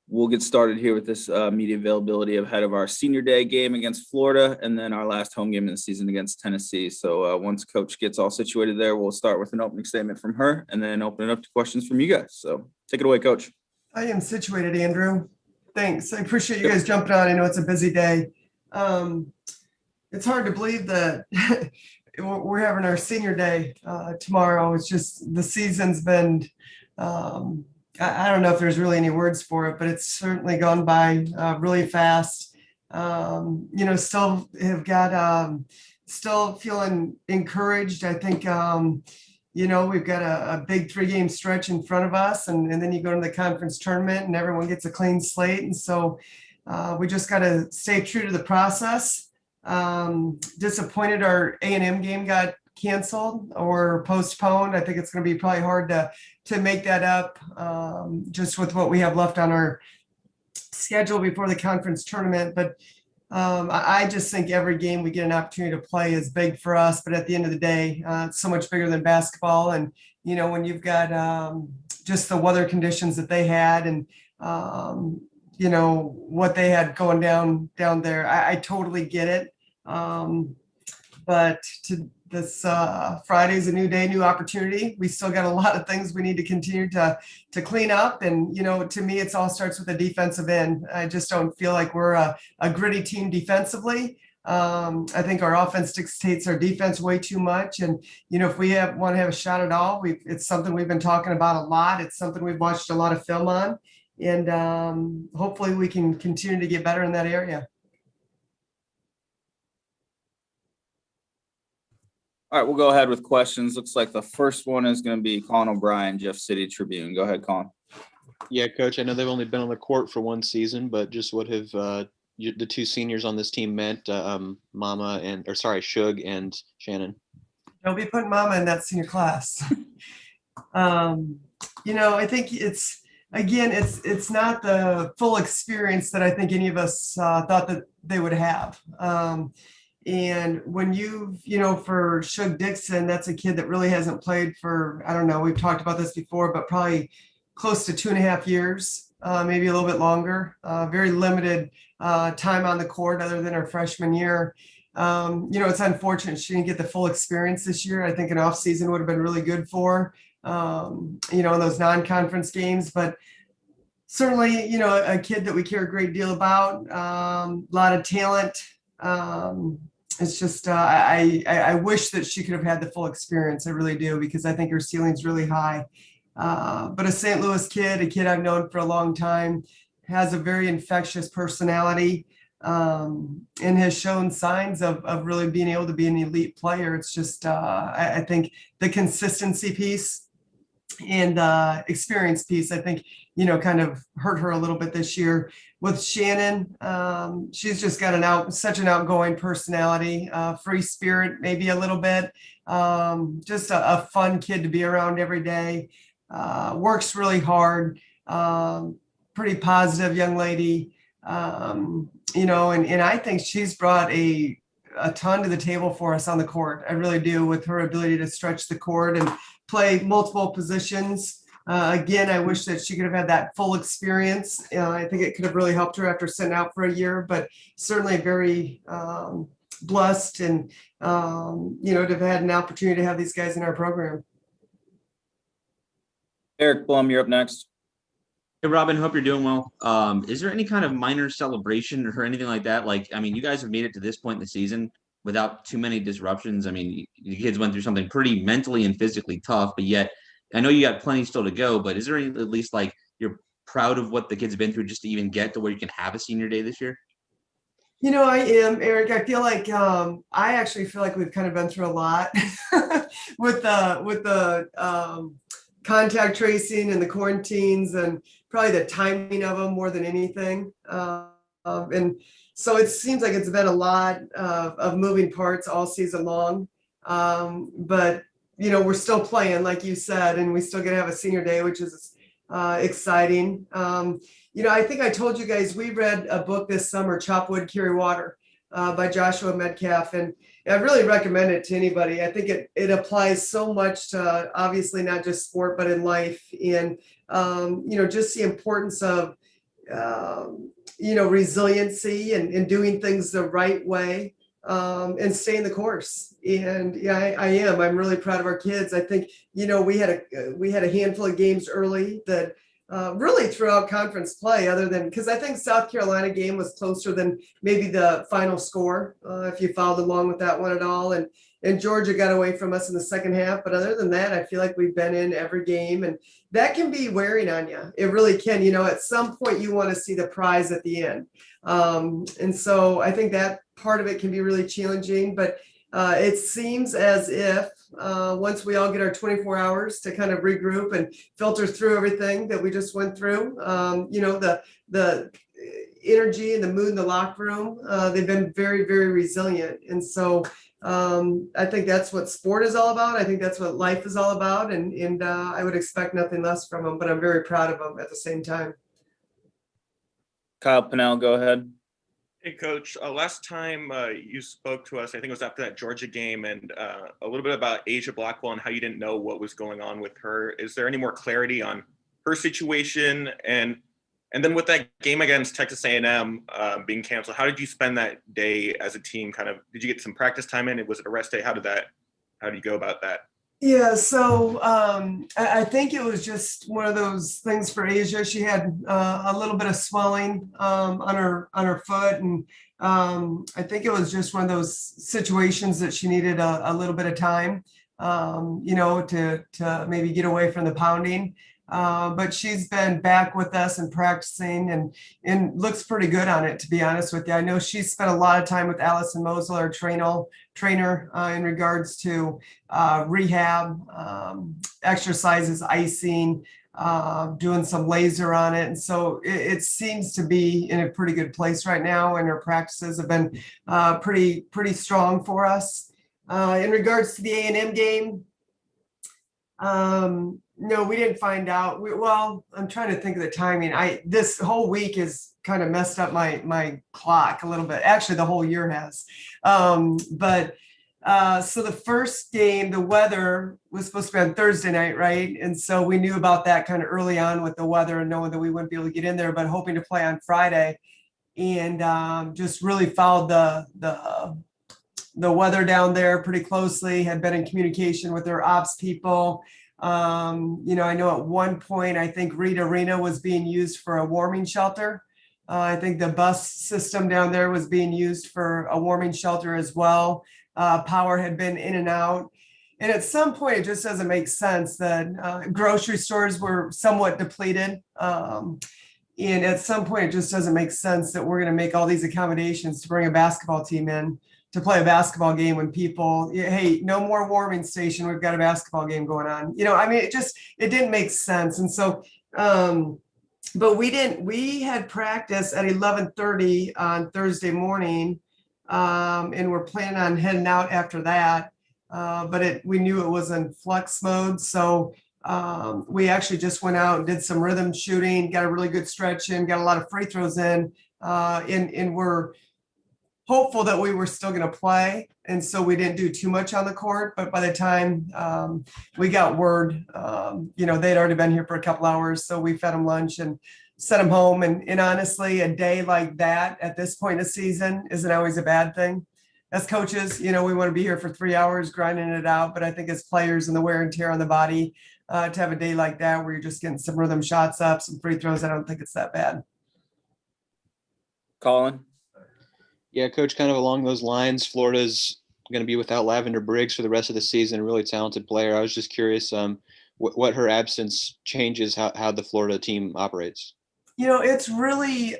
We'll get started here with this media availability ahead of our senior day game against Florida and then our last home game of the season against Tennessee. So once Coach gets all situated there, we'll start with an opening statement from her and then open it up to questions from you guys. So take it away, Coach. I am situated, Andrew. Thanks. I appreciate you guys jumping on. I know it's a busy day. It's hard to believe that we're having our senior day tomorrow. It's just the season's been I don't know if there's really any words for it, but it's certainly gone by really fast. Still have got, still feeling encouraged. I think, we've got a big 3-game stretch in front of us, and then you go to the conference tournament and everyone gets a clean slate. And so we just got to stay true to the process. Disappointed our A&M game got canceled or postponed. I think it's going to be probably hard to make that up just with what we have left on our schedule before the conference tournament. But I just think every game we get an opportunity to play is big for us. But at the end of the day, it's so much bigger than basketball. And, when you've got just the weather conditions that they had and, what they had going down there, I totally get it. But this Friday is a new day, new opportunity. We still got a lot of things we need to continue to clean up. And, to me, it all starts with the defensive end. I just don't feel like we're a gritty team defensively. I think our offense dictates our defense way too much. And, if we want to have a shot at all, it's something we've been talking about a lot. It's something we've watched a lot of film on. And hopefully we can continue to get better in that area. All right, we'll go ahead with questions. Looks like the first one is going to be Colin O'Brien, Jeff City Tribune. Go ahead, Colin. Yeah, Coach, I know they've only been on the court for one season, but just what have the two seniors on this team meant, Shug and Shannon? Don't be putting Mama in that senior class. I think it's not the full experience that I think any of us thought that they would have. And when for Shug Dixon, that's a kid that really hasn't played for, I don't know, we've talked about this before, but probably close to 2.5 years, maybe a little bit longer, very limited time on the court other than her freshman year. It's unfortunate she didn't get the full experience this year. I think an off season would have been really good for her, in those non-conference games, but certainly, a kid that we care a great deal about, a lot of talent. It's just, I wish that she could have had the full experience. I really do, because I think her ceiling's really high. But a St. Louis kid, a kid I've known for a long time, has a very infectious personality, and has shown signs of really being able to be an elite player. It's just, I think the consistency piece and experience piece, I think, kind of hurt her a little bit this year. With Shannon, she's just got such an outgoing personality, free spirit, maybe a little bit, just a fun kid to be around every day, works really hard, pretty positive young lady, and I think she's brought a ton to the table for us on the court. I really do, with her ability to stretch the court and play multiple positions. Again, I wish that she could have had that full experience. I think it could have really helped her after sitting out for a year, but certainly very blessed and, to have had an opportunity to have these guys in our program. Eric Blum, you're up next. Hey, Robin, hope you're doing well. Is there any kind of minor celebration or anything like that? You guys have made it to this point in the season without too many disruptions. The kids went through something pretty mentally and physically tough, but yet I know you got plenty still to go, but is there any, at least you're proud of what the kids have been through just to even get to where you can have a senior day this year? I am, Eric. I feel like I actually feel like we've kind of been through a lot with the contact tracing and the quarantines and probably the timing of them more than anything. And so it seems like it's been a lot of moving parts all season long. But we're still playing, like you said, and we still get to have a senior day, which is exciting. I think I told you guys we read a book this summer, Chop Wood, Carry Water, by Joshua Metcalf, and I really recommend it to anybody. I think it applies so much to obviously not just sport, but in life. And just the importance of, resiliency and doing things the right way, and staying the course. And yeah, I'm really proud of our kids. I think, we had a handful of games early that really throughout conference play, other than, because I think South Carolina game was closer than maybe the final score, if you followed along with that one at all. And Georgia got away from us in the second half. But other than that, I feel like we've been in every game, and that can be wearing on you. It really can. At some point you want to see the prize at the end. And so I think that part of it can be really challenging, but it seems as if once we all get our 24 hours to kind of regroup and filter through everything that we just went through, the energy and the mood in the locker room, they've been very, very resilient. And so I think that's what sport is all about. I think that's what life is all about. And I would expect nothing less from them, but I'm very proud of them at the same time. Kyle Pennell, go ahead. Hey, Coach. Last time you spoke to us, I think it was after that Georgia game, and a little bit about Asia Blackwell and how you didn't know what was going on with her. Is there any more clarity on her situation? And then with that game against Texas A&M being canceled, how did you spend that day as a team? Did you get some practice time in? Was it a rest day? How did you go about that? Yeah, so I think it was just one of those things for Asia. She had a little bit of swelling on her foot, and I think it was just one of those situations that she needed a little bit of time, to maybe get away from the pounding. But she's been back with us and practicing and looks pretty good on it, to be honest with you. I know she's spent a lot of time with Allison Mosel, our trainer, in regards to rehab, exercises, icing, doing some laser on it. And so it seems to be in a pretty good place right now. And her practices have been pretty strong for us. In regards to the A&M game, no, we didn't find out. I'm trying to think of the timing. This whole week has kind of messed up my clock a little bit. Actually, the whole year has. So the first game, the weather was supposed to be on Thursday night, right? And so we knew about that kind of early on with the weather and knowing that we wouldn't be able to get in there, but hoping to play on Friday. And just really followed the weather down there pretty closely, had been in communication with their ops people. I know at one point, I think Reed Arena was being used for a warming shelter. I think the bus system down there was being used for a warming shelter as well. Power had been in and out. And at some point, it just doesn't make sense that grocery stores were somewhat depleted. And at some point, it just doesn't make sense that we're going to make all these accommodations to bring a basketball team in to play a basketball game when people, hey, no more warming station, we've got a basketball game going on. It didn't make sense. And so, but we had practice at 11:30 on Thursday morning, and we're planning on heading out after that. But we knew it was in flex mode. So we actually just went out and did some rhythm shooting, got a really good stretch in, got a lot of free throws in, and we're hopeful that we were still going to play. And so we didn't do too much on the court, but by the time we got word, they'd already been here for a couple hours. So we fed them lunch and sent them home. And honestly, a day like that at this point in the season isn't always a bad thing. As coaches, we want to be here for 3 hours grinding it out. But I think as players and the wear and tear on the body, to have a day like that where you're just getting some rhythm shots up, some free throws, I don't think it's that bad. Colin? Yeah, Coach, kind of along those lines, Florida's going to be without Lavender Briggs for the rest of the season, a really talented player. I was just curious what her absence changes how the Florida team operates. It's really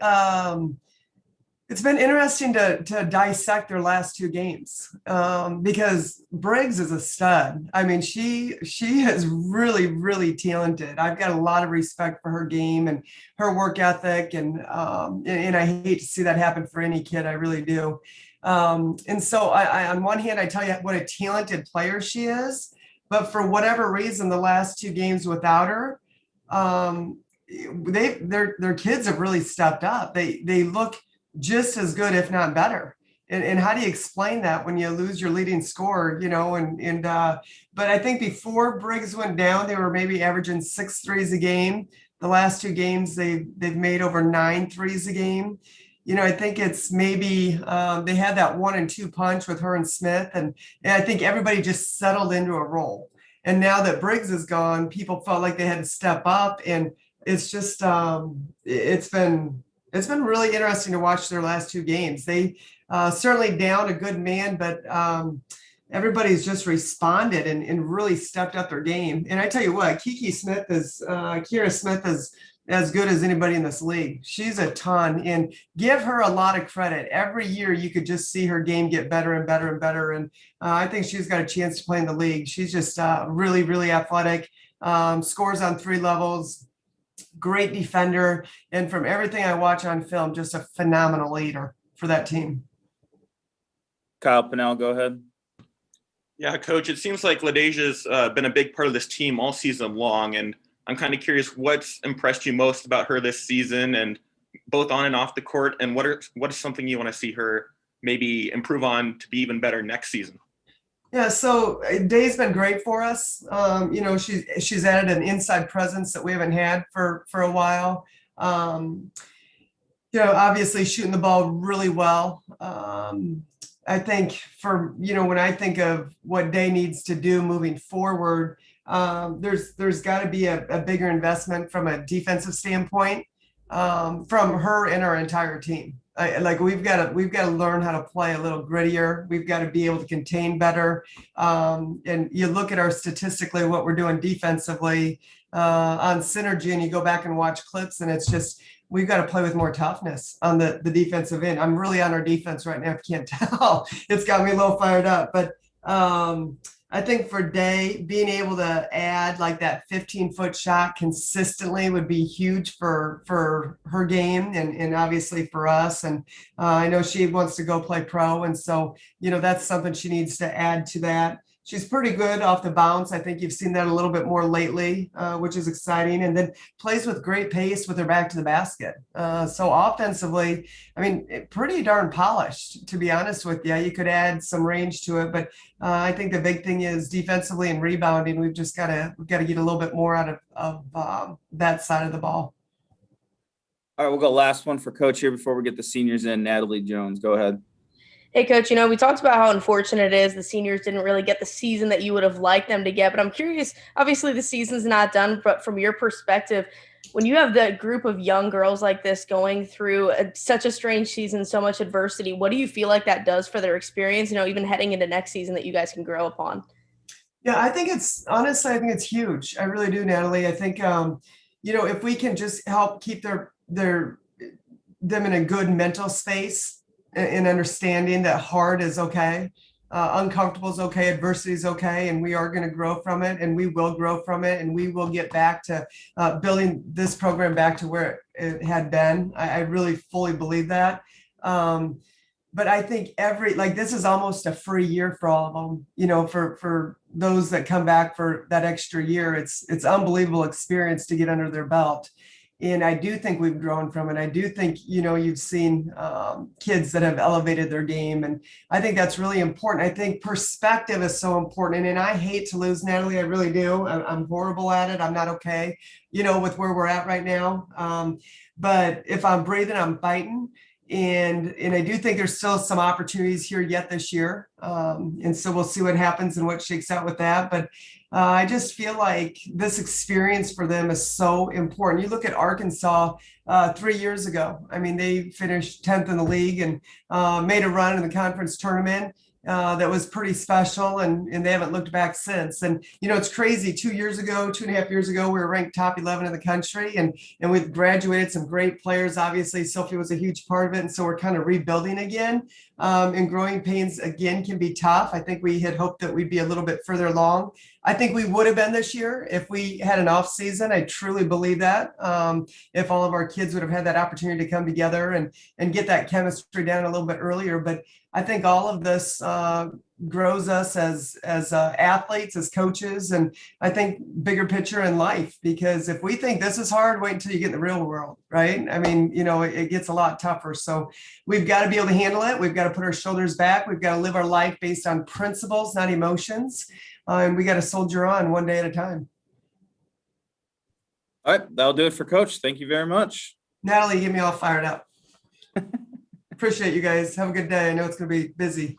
it's been interesting to dissect their last two games because Briggs is a stud. I mean, she is really, really talented. I've got a lot of respect for her game and her work ethic, and I hate to see that happen for any kid. I really do. And so I on one hand, I tell you what a talented player she is, but for whatever reason, the last two games without her, their kids have really stepped up. They look just as good, if not better. And how do you explain that when you lose your leading scorer, but I think before Briggs went down, they were maybe averaging 6 threes a game. the last 2 games, they've made over 9 threes a game. I think it's maybe they had that 1 and 2 punch with her and Smith, and I think everybody just settled into a role. And now that Briggs is gone, people felt like they had to step up, and it's just it's been really interesting to watch their last 2 games. They certainly down a good man, but everybody's just responded and really stepped up their game. And I tell you what, Kira Smith is as good as anybody in this league. She's a ton, and give her a lot of credit. Every year you could just see her game get better and better and better. And I think she's got a chance to play in the league. She's just really, really athletic, scores on 3 levels, great defender. And from everything I watch on film, just a phenomenal leader for that team. Kyle Pennell, go ahead. Yeah, Coach, it seems like LaDeja's been a big part of this team all season long, and I'm kind of curious what's impressed you most about her this season, and both on and off the court, and what is something you want to see her maybe improve on to be even better next season? Yeah, so Day's been great for us. She's added an inside presence that we haven't had for a while. Obviously shooting the ball really well. I think when I think of what Day needs to do moving forward, there's got to be a bigger investment from a defensive standpoint from her and our entire team. We've got to learn how to play a little grittier. We've got to be able to contain better. And you look at our statistically what we're doing defensively on synergy, and you go back and watch clips, and it's just we've got to play with more toughness on the defensive end. I'm really on our defense right now. If you can't tell, it's got me a little fired up. But I think for Day, being able to add like that 15-foot shot consistently would be huge for her game and obviously for us. And I know she wants to go play pro. And so, that's something she needs to add to that. She's pretty good off the bounce. I think you've seen that a little bit more lately, which is exciting. And then plays with great pace with her back to the basket. So offensively, pretty darn polished, to be honest with you. You could add some range to it, but I think the big thing is defensively and rebounding. We've got to get a little bit more out of that side of the ball. All right, we'll go last one for Coach here before we get the seniors in. Natalie Jones, go ahead. Hey, Coach, we talked about how unfortunate it is the seniors didn't really get the season that you would have liked them to get, but I'm curious, obviously the season's not done, but from your perspective, when you have the group of young girls like this going through such a strange season, so much adversity, what do you feel like that does for their experience, even heading into next season that you guys can grow upon? Yeah, I think it's huge. I really do, Natalie. I think, if we can just help keep them in a good mental space, and understanding that hard is okay, uncomfortable is okay, adversity is okay, and we are going to grow from it, and we will grow from it, and we will get back to building this program back to where it had been. I really fully believe that. But I think this is almost a free year for all of them, for those that come back for that extra year. It's unbelievable experience to get under their belt. And I do think we've grown from it. I do think, you've seen kids that have elevated their game. And I think that's really important. I think perspective is so important. And I hate to lose, Natalie. I really do. I'm horrible at it. I'm not okay, with where we're at right now. But if I'm breathing, I'm fighting. And I do think there's still some opportunities here yet this year. And so we'll see what happens and what shakes out with that. But I just feel like this experience for them is so important. You look at Arkansas 3 years ago. They finished 10th in the league and made a run in the conference tournament. That was pretty special, and they haven't looked back since. And it's crazy. 2.5 years ago, we were ranked top 11 in the country, and we've graduated some great players. Obviously, Sophie was a huge part of it, and so we're kind of rebuilding again. And growing pains again can be tough. I think we had hoped that we'd be a little bit further along. I think we would have been this year if we had an off season. I truly believe that. If all of our kids would have had that opportunity to come together and get that chemistry down a little bit earlier, but I think all of this grows us as athletes, as coaches, and I think bigger picture in life. Because if we think this is hard, wait until you get in the real world, right? It gets a lot tougher. So we've got to be able to handle it. We've got to put our shoulders back. We've got to live our life based on principles, not emotions, and we got to soldier on one day at a time. All right, that'll do it for Coach. Thank you very much. Natalie, you get me all fired up. Appreciate you guys. Have a good day. I know it's going to be busy.